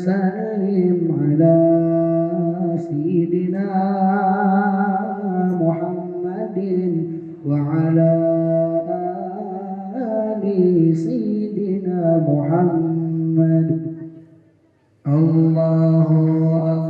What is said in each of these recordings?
وسلم على سيدنا محمد وعلى آل سيدنا محمد. الله الله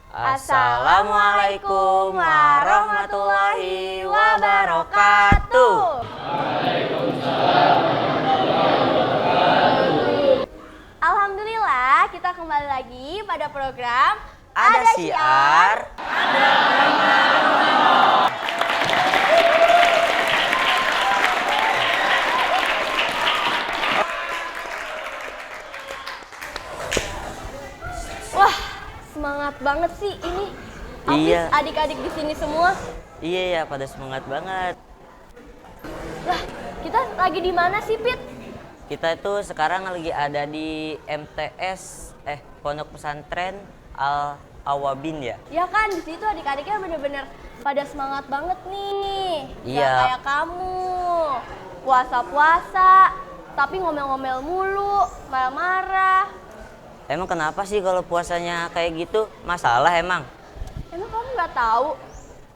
Assalamualaikum warahmatullahi wabarakatuh. Alhamdulillah, kita kembali lagi pada program Ada Syiar. banget sih ini. Habis Iya. adik-adik di sini semua. Iya ya, pada semangat banget. Lah, kita lagi di mana sih, Pit? Kita itu sekarang lagi ada di MTS Pondok Pesantren Al Awabin ya. Ya kan, di situ adik-adiknya bener-bener pada semangat banget nih. Iya. Gak kayak kamu. Puasa-puasa, tapi ngomel-ngomel mulu, marah-marah. Emang kenapa sih kalau puasanya kayak gitu? Masalah emang? Emang kamu nggak tahu?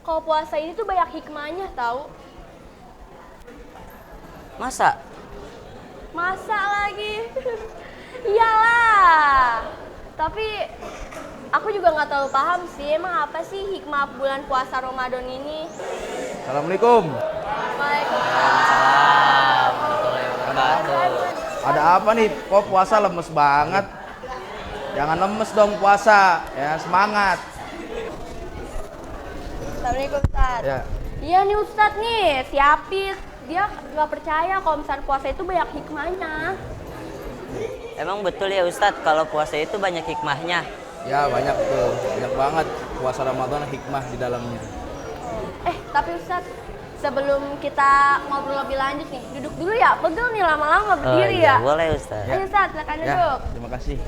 Kalau puasa ini tuh banyak hikmahnya tahu. Masa? Masa lagi? Iyalah. Tapi aku juga nggak terlalu paham sih. Emang apa sih hikmah bulan puasa Ramadan ini? Assalamualaikum. Waalaikumsalam. Ada apa nih? Kok puasa lemes banget? Jangan lemes dong puasa, ya semangat. Assalamualaikum Ustaz. Ya. Iya nih Ustadz nih, si Apit. Dia nggak percaya kalau misalnya puasa itu banyak hikmahnya. Emang betul ya Ustadz kalau puasa itu banyak hikmahnya? Ya banyak tuh, banyak banget puasa Ramadan hikmah di dalamnya. Tapi Ustadz, sebelum kita ngobrol lebih lanjut nih, duduk dulu ya. Pegel nih lama-lama berdiri iya, ya. boleh Ustadz. Ayo Ustadz, silakan Ya, duduk. terima kasih.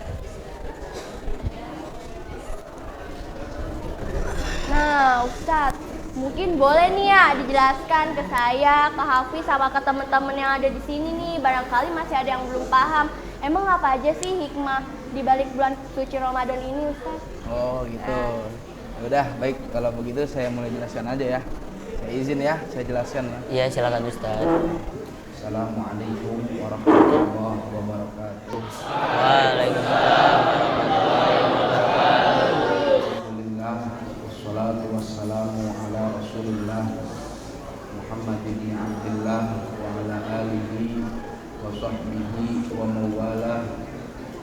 Nah, Ustadz, mungkin boleh nih ya dijelaskan ke saya, ke Hafiz, sama ke teman-teman yang ada di sini nih. Barangkali masih ada yang belum paham. Emang apa aja sih hikmah di balik bulan suci Ramadan ini, Ustadz? Oh gitu. Udah baik kalau begitu saya mulai jelaskan aja ya. Saya izin ya, saya jelaskan ya. Iya, silakan Ustadz. Assalamualaikum warahmatullahi wabarakatuh. Waalaikumsalam. Alhamdulillah wassalatu wassalamu ala Rasulillah Muhammad bin Abdullah wa ala alihi wa sahbihi wa mawala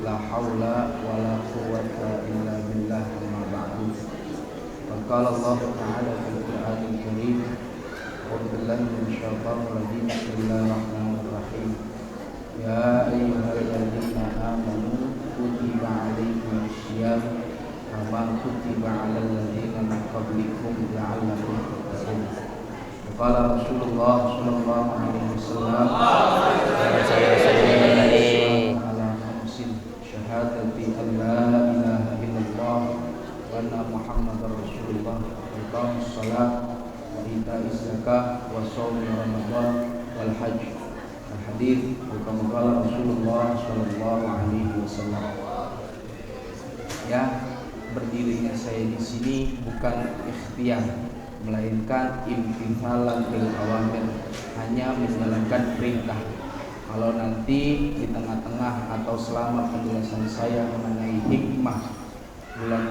la haula wa la quwwata illa billah amma ba'du. Qala Allah Ta'ala fil Qur'anil Karim A'udzu billahi minasyaitonir rajim. Bismillahirrahmanirrahim. Ya ayyuhalladzina amanu kutiba 'alaikumus syiyam kama kutiba 'alal ladzina min qablikum la'allakum tattaqun. Qala Rasulullah sallallahu alaihi wasallam ala khamsin syahadati an la ilaha illallah wa anna muhammadar rasulullah wa iqamis shalah wa ita'iz zakah wa shaumi ramadan wal hajj. Hadis kama qala Rasulullah sallallahu alaihi wasallam. Ya, berdirinya saya di sini bukan ikhtiar, melainkan imtithalan bil awamir, hanya menjalankan perintah. Kalau nanti di tengah-tengah atau selama penjelasan saya mengenai hikmah bulan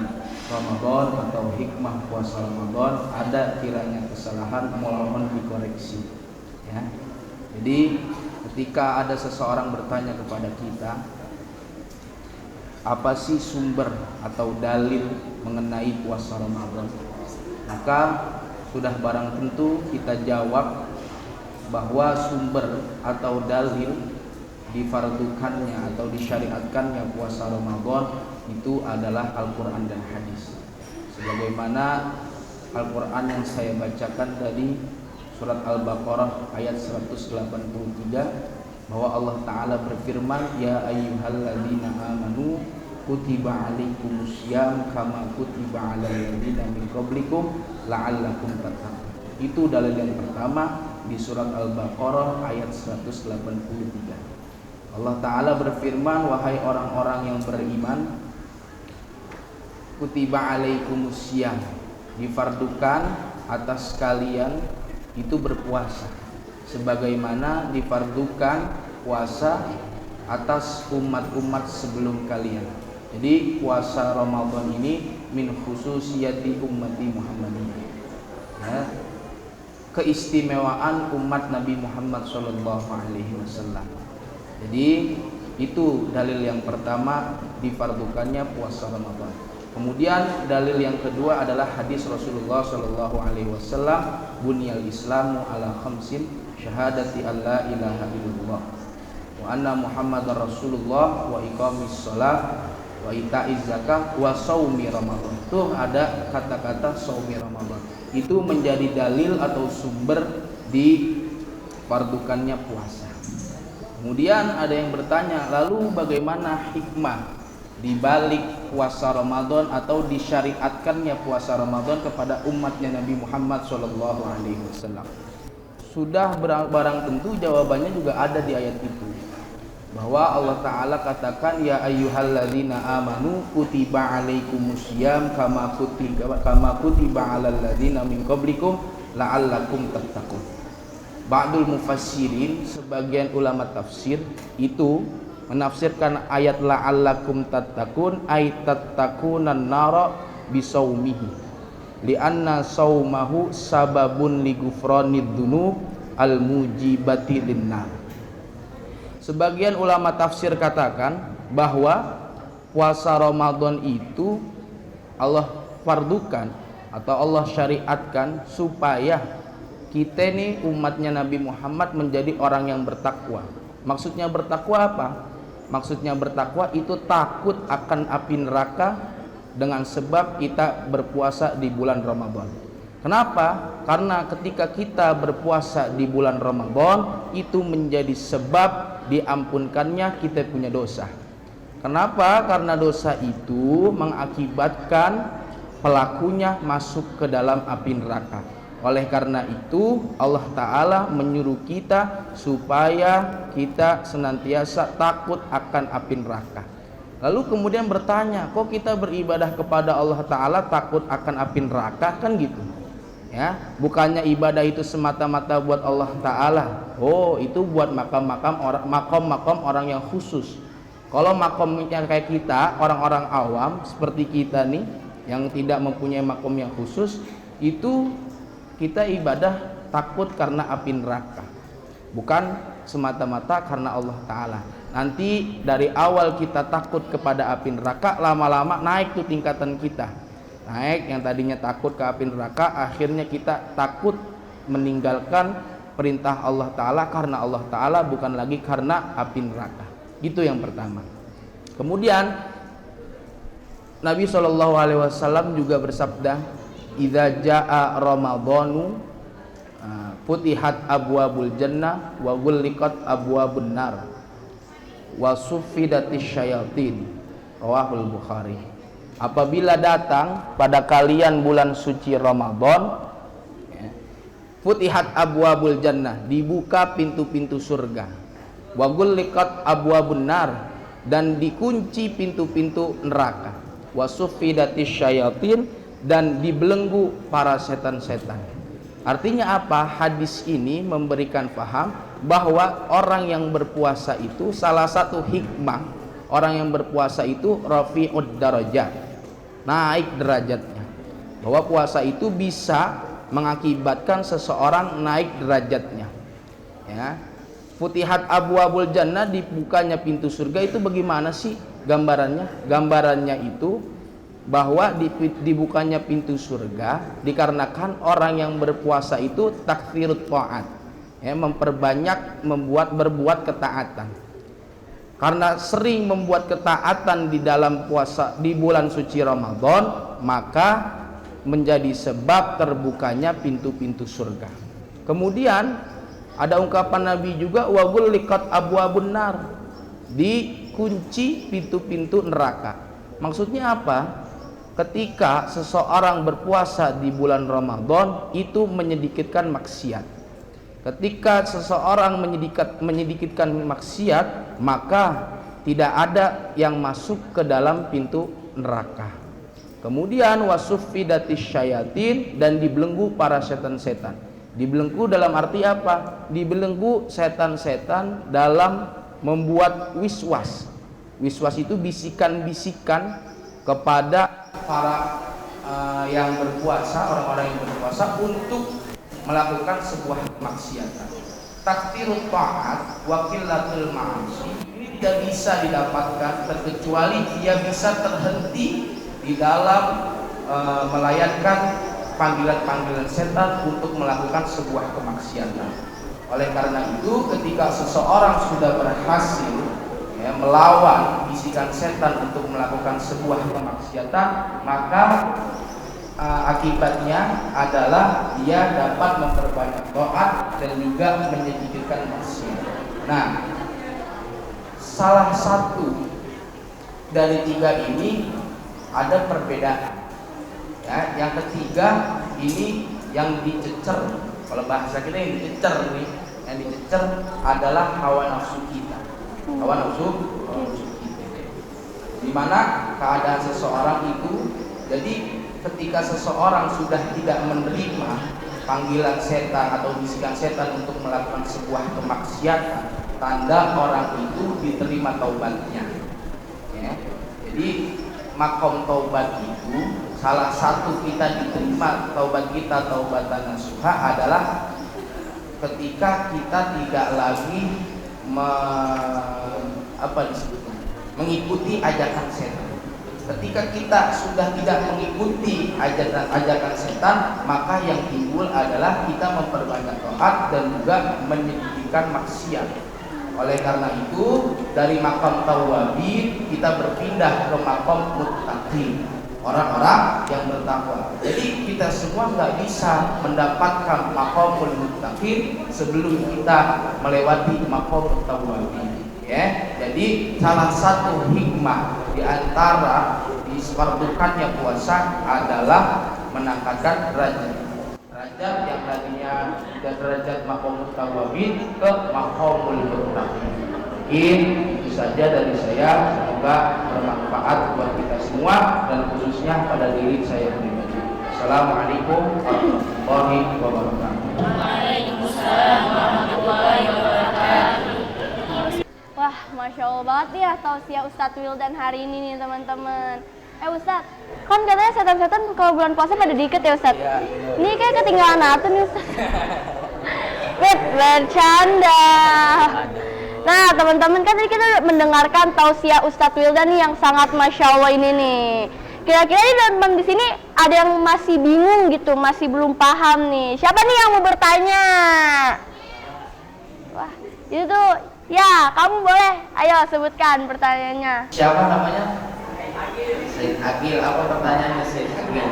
Ramadan atau hikmah puasa Ramadan ada kiranya kesalahan, mohon dikoreksi ya. Jadi ketika ada seseorang bertanya kepada kita, apa sih sumber atau dalil mengenai puasa Ramadan, maka sudah barang tentu kita jawab bahwa sumber atau dalil difardukannya atau disyariatkannya puasa Ramadan itu adalah Al-Quran dan hadis. Sebagaimana Al-Quran yang saya bacakan tadi, surat Al-Baqarah ayat 183, bahwa Allah Ta'ala berfirman, Ya ayyuhalladzina amanu kutiba alaikumussyam kama kutiba alal ladzina min qablikum la'allakum tattaqun. Itu dalil yang pertama di surat Al-Baqarah ayat 183. Allah Ta'ala berfirman, wahai orang-orang yang beriman, kutiba alaikumussyam, difardukan atas kalian itu berpuasa sebagaimana difardukan puasa atas umat-umat sebelum kalian. Jadi puasa Ramadan ini min khususiyati ummati Muhammadiyah ya, keistimewaan umat Nabi Muhammad SAW. Jadi itu dalil yang pertama difardukannya puasa Ramadan. Kemudian dalil yang kedua adalah hadis Rasulullah SAW, bunyal Islamu ala khamsin syahadati an la ilaha illallah wa anna Muhammadar Rasulullah wa iqamis shalah wa wa ita'iz zakah wa shaumi Ramadan. Tuh ada kata-kata shaumi Ramadan. Itu menjadi dalil atau sumber di fardukannya puasa. Kemudian ada yang bertanya, lalu bagaimana hikmah di balik puasa Ramadan atau disyariatkannya puasa Ramadan kepada umatnya Nabi Muhammad SAW? Sudah barang tentu jawabannya juga ada di ayat itu, bahwa Allah Ta'ala katakan, ya ayyuhalladzina amanu kutiba alaikumusiyam kama kutiba alal ladzina min qablikum la'allakum tattaqun. Ba'dul mufassirin, sebagian ulama tafsir itu menafsirkan ayat la'allakum tattaqun ay tattaqunan nara bisaumihi li'anna saumahu sababun ligufranid dzunub al-mujibati linnar. Sebagian ulama tafsir katakan bahwa puasa Ramadan itu Allah fardukan atau Allah syariatkan supaya kita nih umatnya Nabi Muhammad menjadi orang yang bertakwa. Maksudnya bertakwa apa? Maksudnya bertakwa itu takut akan api neraka dengan sebab kita berpuasa di bulan Ramadan. Kenapa? Karena ketika kita berpuasa di bulan Ramadan itu menjadi sebab diampunkannya kita punya dosa. Kenapa? Karena dosa itu mengakibatkan pelakunya masuk ke dalam api neraka. Oleh karena itu Allah Ta'ala menyuruh kita supaya kita senantiasa takut akan api neraka. Lalu kemudian bertanya, kok kita beribadah kepada Allah Ta'ala takut akan api neraka? Kan gitu ya, bukannya ibadah itu semata-mata buat Allah Ta'ala. Oh, itu buat makom-makom orang yang khusus. Kalau makomnya kayak kita, orang-orang awam seperti kita nih yang tidak mempunyai makom yang khusus, itu kita ibadah takut karena api neraka, bukan semata-mata karena Allah Ta'ala. Nanti dari awal kita takut kepada api neraka, lama-lama naik tuh tingkatan kita. Naik, yang tadinya takut ke api neraka, akhirnya kita takut meninggalkan perintah Allah Ta'ala karena Allah Ta'ala, bukan lagi karena api neraka. Itu yang pertama. Kemudian Nabi SAW juga bersabda, idza jaa ramadhanu futihat abwabul jannah wa ghulliqat abwabun nar wa suffidatis syayatin. Rawahul Bukhari. Apabila datang pada kalian bulan suci Ramadan, futihat abwabul jannah, dibuka pintu-pintu surga, wa ghulliqat abwabun nar, dan dikunci pintu-pintu neraka, wa suffidatis syayatin, dan dibelenggu para setan-setan. Artinya apa? Hadis ini memberikan paham bahwa orang yang berpuasa itu, salah satu hikmah orang yang berpuasa itu rafi'ud darajat, naik derajatnya. Bahwa puasa itu bisa mengakibatkan seseorang naik derajatnya. Ya. Futihat abwabul jannah, dibukanya pintu surga, itu bagaimana sih gambarannya? Gambarannya itu bahwa dibukanya pintu surga dikarenakan orang yang berpuasa itu takfirut ta'at, ya, memperbanyak berbuat ketaatan. Karena sering membuat ketaatan di dalam puasa di bulan suci Ramadan, maka menjadi sebab terbukanya pintu-pintu surga. Kemudian ada ungkapan Nabi juga, wa ghulliqat abwabun nar, dikunci pintu-pintu neraka. Maksudnya apa? Ketika seseorang berpuasa di bulan Ramadan itu menyedikitkan maksiat. Ketika seseorang menyedikitkan maksiat, maka tidak ada yang masuk ke dalam pintu neraka. Kemudian wasuffidatis syayatin, dan dibelenggu para setan-setan. Dibelenggu dalam arti apa? Dibelenggu setan-setan dalam membuat wiswas. Wiswas itu bisikan-bisikan kepada para yang berpuasa, orang-orang yang berpuasa untuk melakukan sebuah kemaksiatan. Takdirut ta'at wa qillatul ma'asi, ini tidak bisa didapatkan terkecuali dia bisa terhenti di dalam melayatkan panggilan-panggilan setan untuk melakukan sebuah kemaksiatan. Oleh karena itu, ketika seseorang sudah berhasil ya, melawan bisikan setan untuk melakukan sebuah kemaksiatan, maka akibatnya adalah dia dapat memperbanyak taat dan juga menyingkirkan maksiat. Nah, salah satu dari tiga ini ada perbedaan. Ya, yang ketiga ini yang dicecer, kalau bahasa kita yang dicecer nih, yang dicecer adalah hawa nafsu kita. Hawa nafsu kita. Dimana keadaan seseorang itu, jadi ketika seseorang sudah tidak menerima panggilan setan atau bisikan setan untuk melakukan sebuah kemaksiatan, tanda orang itu diterima taubatnya. Ya. Jadi makom taubat itu, salah satu kita diterima taubat kita, taubatan nasuha, adalah ketika kita tidak lagi mengikuti ajakan setan. Ketika kita sudah tidak mengikuti ajakan setan, maka yang timbul adalah kita memperbanyak taat dan juga menyingkirkan maksiat. Oleh karena itu, dari makam tawabin kita berpindah ke makam muttaqin, orang-orang yang bertakwa. Jadi kita semua nggak bisa mendapatkan makamul muttaqin sebelum kita melewati makam tawabin. Ya, jadi salah satu hikmah di antara difardukannya puasa adalah menangkatkan derajat yang tadinya derajat maqamut tawabin ke maqamul muttaqin. Mungkin itu saja dari saya, semoga bermanfaat buat kita semua dan khususnya pada diri saya pribadi. Assalamualaikum warahmatullahi wabarakatuh. Waalaikumsalam warahmatullahi wabarakatuh. Wah, Masya Allah banget ya tausiah Ustadz Wildan hari ini nih teman-teman. Ustadz, kan katanya setan-setan kalau bulan puasa pada diikat ya Ustadz? Ya, ini kayak ketinggalan apa nih Ustadz? Bercanda. Nah teman-teman, kan tadi kita mendengarkan tausiah Ustadz Wildan nih yang sangat Masya Allah ini nih. Kira-kira nih teman-teman di sini ada yang masih bingung gitu, masih belum paham nih. Siapa nih yang mau bertanya? Wah, itu tuh. Ya, kamu boleh. Ayo sebutkan pertanyaannya. Siapa namanya? Said Agil. Apa pertanyaannya Said Agil?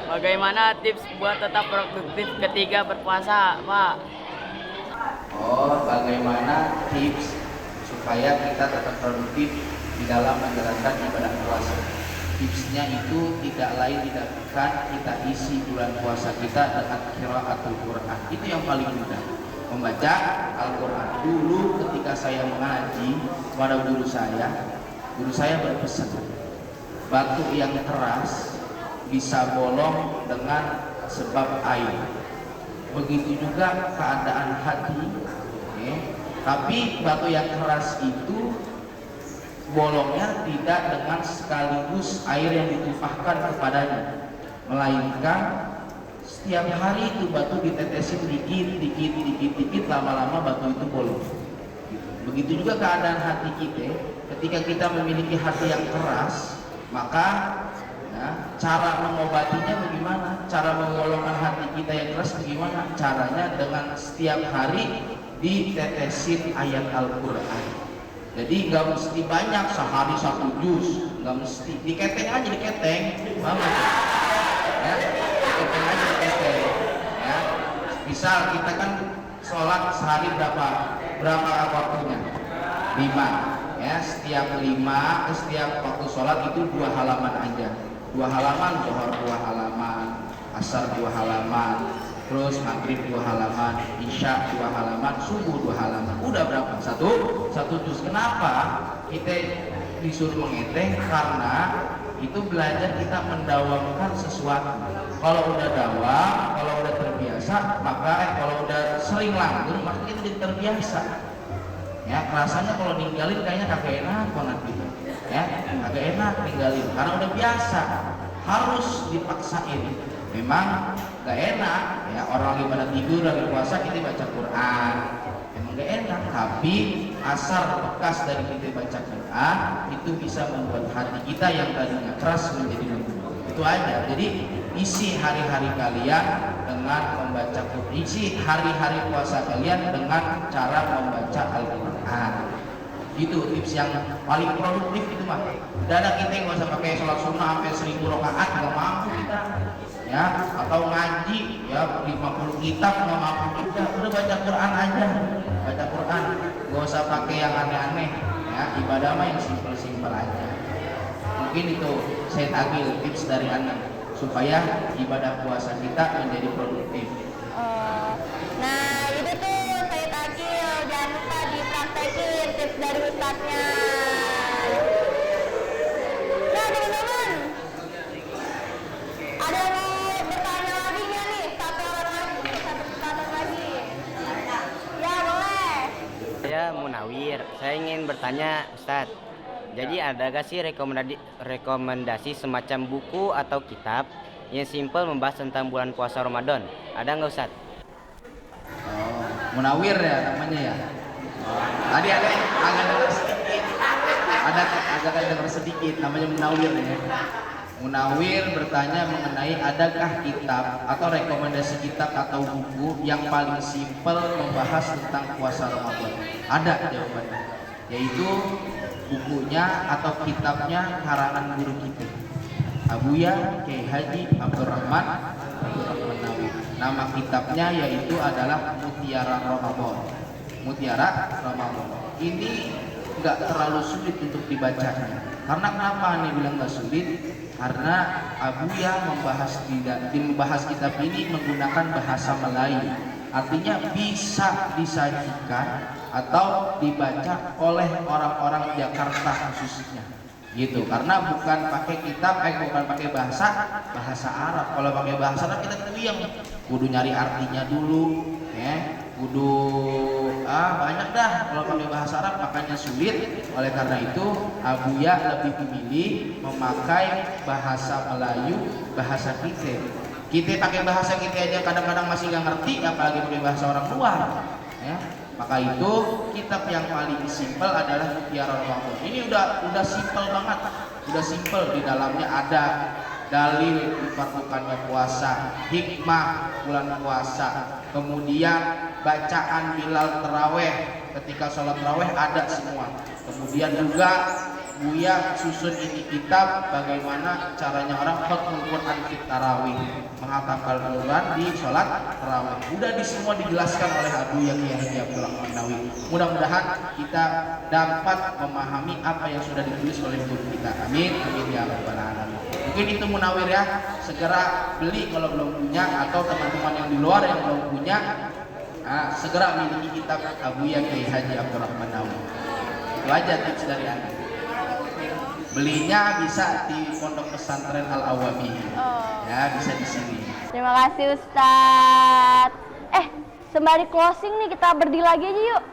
Bagaimana tips buat tetap produktif ketika berpuasa, Pak? Oh, bagaimana tips supaya kita tetap produktif di dalam menjalankan ibadah puasa? Tipsnya itu tidak lain tidak bukan kita isi bulan puasa kita dengan qiraatul Quran. Itu yang paling mudah. Membaca Al-Quran. Dulu ketika saya mengaji pada guru saya berpesan, batu yang keras bisa bolong dengan sebab air. Begitu juga keadaan hati, tapi batu yang keras itu bolongnya tidak dengan sekaligus air yang ditumpahkan kepadanya, melainkan setiap hari itu batu ditetesin dikit, lama-lama batu itu bolong. Begitu juga keadaan hati kita. Ketika kita memiliki hati yang keras, maka ya, cara mengobatinya bagaimana? Cara menggolongkan hati kita yang keras bagaimana? Caranya dengan setiap hari ditetesin ayat Al-Quran. Jadi nggak mesti banyak, sehari 1 juz, nggak mesti. Diketeng aja, diketeng, banget. Ya, diketeng aja, diketeng. Ya, misal kita kan sholat sehari berapa waktunya? 5. Ya, setiap waktu sholat itu 2 halaman aja. 2 halaman, zuhur 2 halaman, asar 2 halaman, terus maghrib 2 halaman, isya 2 halaman, subuh 2 halaman. Udah berapa? Satu juz. Kenapa kita disuruh mengeteng? Karena itu belajar kita mendawamkan sesuatu. Kalau udah dawam, kalau udah terbiasa, maka kalau udah sering langgeng, maka kita jadi terbiasa. Ya, rasanya kalau ninggalin kayaknya kagak enak banget gitu. Ya, kagak enak ninggalin karena udah biasa. Harus dipaksain. Memang gak enak ya, orang lagi pada tidur lagi puasa kita baca Quran. Memang gak enak, tapi asar bekas dari kita baca Quran itu bisa membuat hati kita yang tadinya keras menjadi lembut. Itu aja. Jadi isi hari-hari kalian dengan membaca Quran. Isi hari-hari puasa kalian dengan cara membaca Al-Quran. Itu tips yang paling produktif itu mah. Dada kita nggak usah pakai sholat sunnah sampai 1000 rakaat nggak mampu kita. Ya, atau ngaji ya 50 kitab nggak mampu kita. Udah baca Quran aja, baca Quran, nggak usah pakai yang aneh-aneh. Ya, ibadah mah yang simpel-simpel aja. Mungkin itu saya tagih tips dari Anda supaya ibadah puasa kita menjadi produktif. Nah itu tuh saya Akil, jangan lupa dipraktekin tips dari ustadznya. Nah teman-teman, ada yang mau bertanya lagi nggak nih? Satu lagi. Ya boleh. Saya Munawir. Saya ingin bertanya, Ustadz. Jadi ada gak sih rekomendasi semacam buku atau kitab yang simpel membahas tentang bulan puasa Ramadan? Ada nggak, Ustadz? Oh, Munawir ya namanya ya. Tadi ada agak dengar sedikit. Agak dengar sedikit namanya Munawir ya. Munawir bertanya mengenai adakah kitab atau rekomendasi kitab atau buku yang paling simpel membahas tentang puasa Ramadan. Ada jawabannya, yaitu bukunya atau kitabnya karangan guru kita Abuya Kiai Haji Abdurrahman Nawawi. Nama kitabnya yaitu adalah Mutiara Ramadan. Mutiara Ramadan ini nggak terlalu sulit untuk dibacanya. Karena kenapa nih bilang nggak sulit? Karena Abuya membahas kitab ini menggunakan bahasa Melayu. Artinya bisa disajikan atau dibaca oleh orang-orang Jakarta khususnya gitu, karena bukan pakai kitab bukan pakai bahasa Arab. Kalau pakai bahasa Arab kita yang kudu nyari artinya dulu ya, kudu banyak dah kalau pakai bahasa Arab, makanya sulit. Oleh karena itu Abuya lebih memilih memakai bahasa Melayu, bahasa kita pakai bahasa kita aja kadang-kadang masih nggak ngerti, apalagi pakai bahasa orang luar ya. Maka itu kitab yang paling simpel adalah Mutiara Ramadan. Ini udah simpel banget, udah simpel. Di dalamnya ada dalil difardukannya puasa, hikmah bulan puasa, kemudian bacaan Bilal terawih ketika sholat terawih ada semua. Kemudian juga Buya susun ini kitab bagaimana caranya orang khatmul Quran fit tarawih, menghafal Quran di sholat tarawih. Udah semua dijelaskan oleh Abuya Kiai Haji Abdurrahman Nawawi. Mudah-mudahan kita dapat memahami apa yang sudah ditulis oleh guru kita. Amin, amin ya rabbal alamin. Mungkin itu Munawir ya, segera beli kalau belum punya, atau teman-teman yang di luar yang belum punya, segera miliki kitab Abuya Kiai Haji Abdurrahman Nawawi. Itu aja tips dari Anda. Belinya bisa di Pondok Pesantren Al-Awabi. Ya, bisa di sini. Terima kasih Ustadz. Sembari closing nih, kita berdiri lagi aja yuk.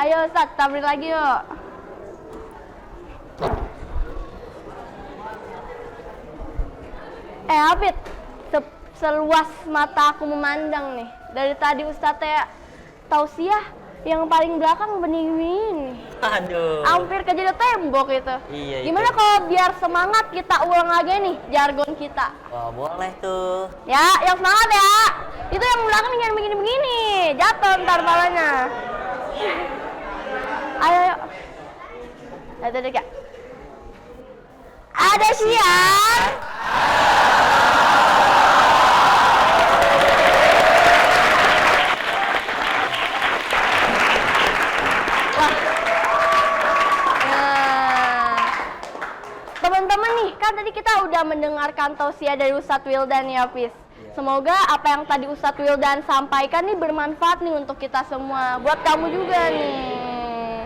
Ayo Ustadz, kita berdiri lagi yuk. Hafid, seluas mata aku memandang nih, dari tadi Ustadz ya tausiah yang paling belakang bening-bening. Aduh. Hampir kejadian tembok itu. Iya. Gimana kalau biar semangat kita ulang lagi nih jargon kita? Wah, boleh tuh. Ya, yang semangat ya. Itu yang belakang jangan begini-begini, jatuh ntar palanya. Ayo. Ada ya. Ada siang. Teman-teman nih, kan tadi kita udah mendengarkan tausiah dari Ustadz Wildan ya, Fis. Semoga apa yang tadi Ustadz Wildan sampaikan nih bermanfaat nih untuk kita semua, buat kamu juga nih.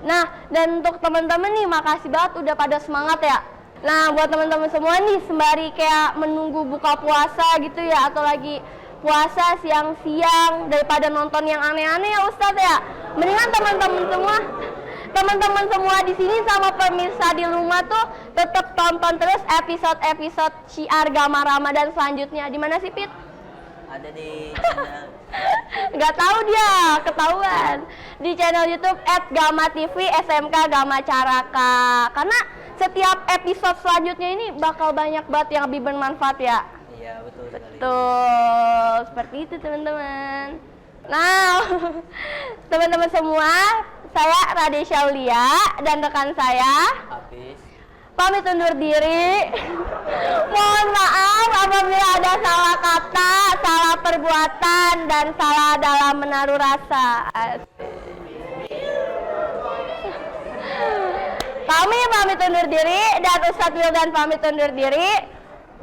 Nah, dan untuk teman-teman nih, makasih banget udah pada semangat ya. Nah, buat teman-teman semua nih, sembari kayak menunggu buka puasa gitu ya, atau lagi puasa siang-siang daripada nonton yang aneh-aneh ya Ustadz ya. Mendingan teman-teman semua di sini sama pemirsa di rumah tuh tetap tonton terus episode-episode Syiar Gama Ramadan selanjutnya. Di mana sih, Pit? Ada di channel. Nggak tahu dia, ketahuan. Di channel YouTube @gama_tv SMK Gama Caraka. Karena setiap episode selanjutnya ini bakal banyak banget yang lebih bermanfaat ya. Iya, betul sekali. Betul, seperti itu teman-teman. Nah, teman-teman semua, saya Radesya Aulia dan rekan saya Habis. pamit undur diri. Mohon maaf apabila ada salah kata, salah perbuatan, dan salah dalam menaruh rasa. Kami pamit undur diri dan Ustadz Wildan pamit undur diri.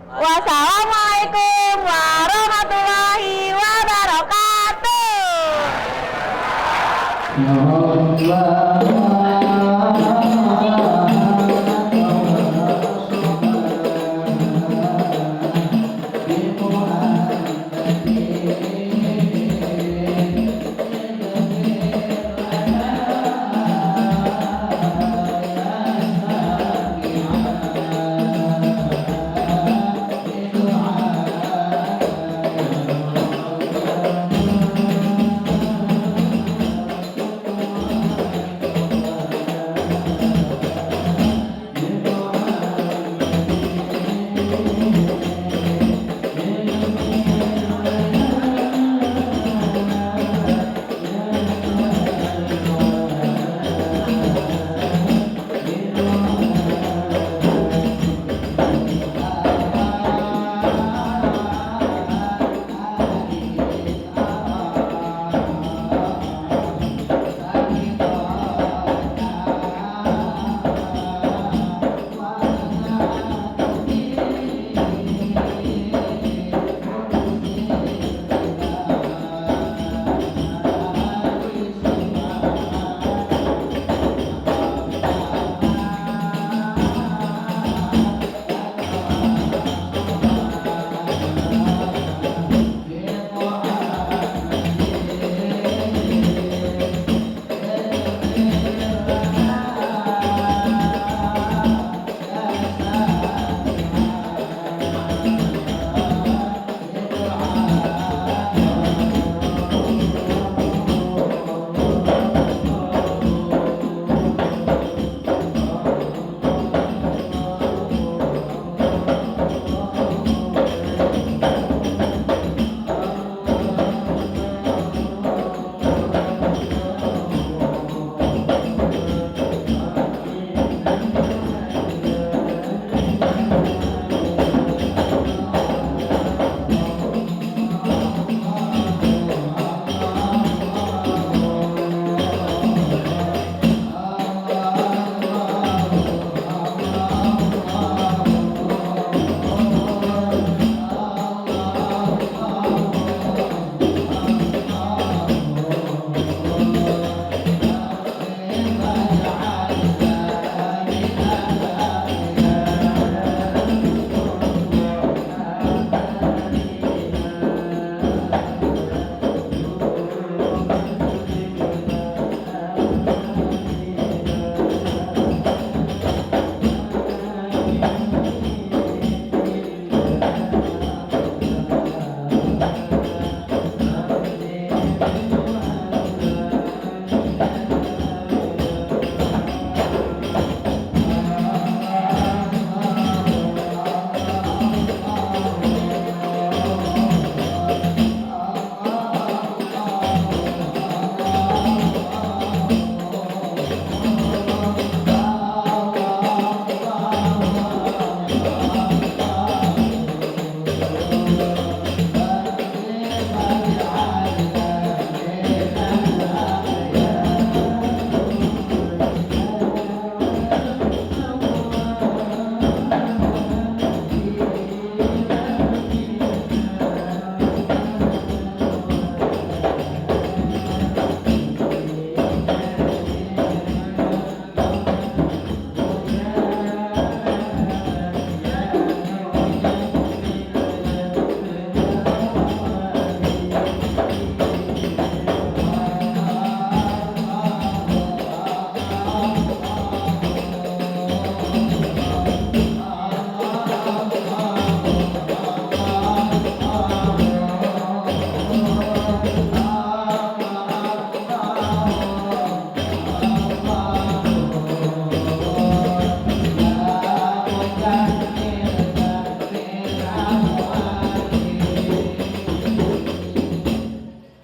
Wassalamualaikum warahmatullahi wabarakatuh. Ya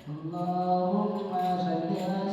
اللهم صل